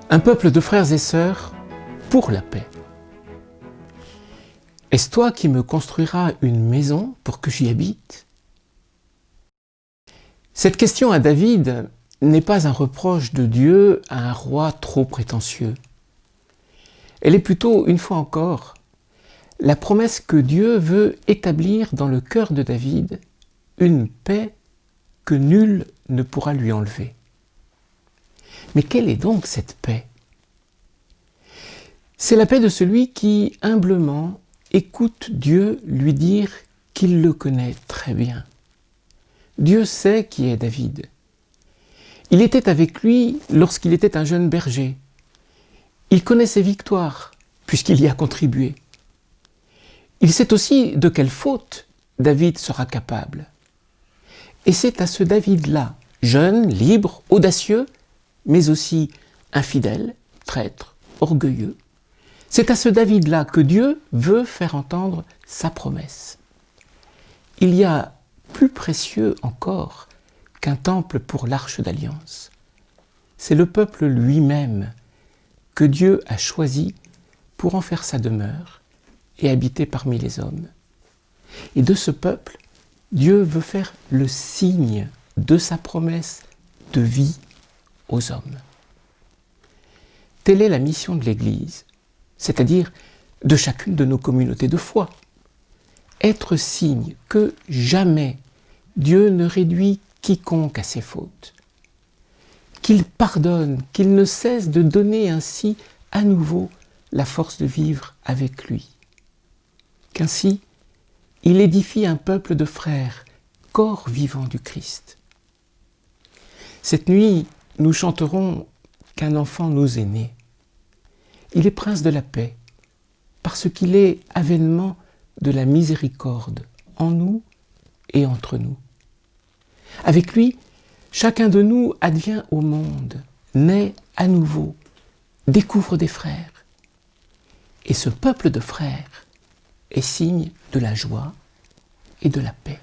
Un peuple de frères et sœurs pour la paix. Est-ce toi qui me construiras une maison pour que j'y habite ? Cette question à David n'est pas un reproche de Dieu à un roi trop prétentieux. Elle est plutôt, une fois encore, la promesse que Dieu veut établir dans le cœur de David, une paix que nul ne pourra lui enlever. Mais quelle est donc cette paix ? C'est la paix de celui qui, humblement, écoute Dieu lui dire qu'il le connaît très bien. Dieu sait qui est David. Il était avec lui lorsqu'il était un jeune berger. Il connaît ses victoires, puisqu'il y a contribué. Il sait aussi de quelle faute David sera capable. Et c'est à ce David-là, jeune, libre, audacieux, mais aussi infidèle, traître, orgueilleux, c'est à ce David-là que Dieu veut faire entendre sa promesse. Il y a plus précieux encore qu'un temple pour l'arche d'alliance. C'est le peuple lui-même que Dieu a choisi pour en faire sa demeure et habiter parmi les hommes. Et de ce peuple, Dieu veut faire le signe de sa promesse de vie aux hommes. Telle est la mission de l'Église, c'est-à-dire de chacune de nos communautés de foi. Être signe que jamais Dieu ne réduit quiconque à ses fautes, qu'il pardonne, qu'il ne cesse de donner ainsi à nouveau la force de vivre avec lui, qu'ainsi il édifie un peuple de frères, corps vivant du Christ. Cette nuit, nous chanterons qu'un enfant nous est né. Il est prince de la paix, parce qu'il est avènement de la miséricorde en nous et entre nous. Avec lui, chacun de nous advient au monde, naît à nouveau, découvre des frères. Et ce peuple de frères est signe de la joie et de la paix.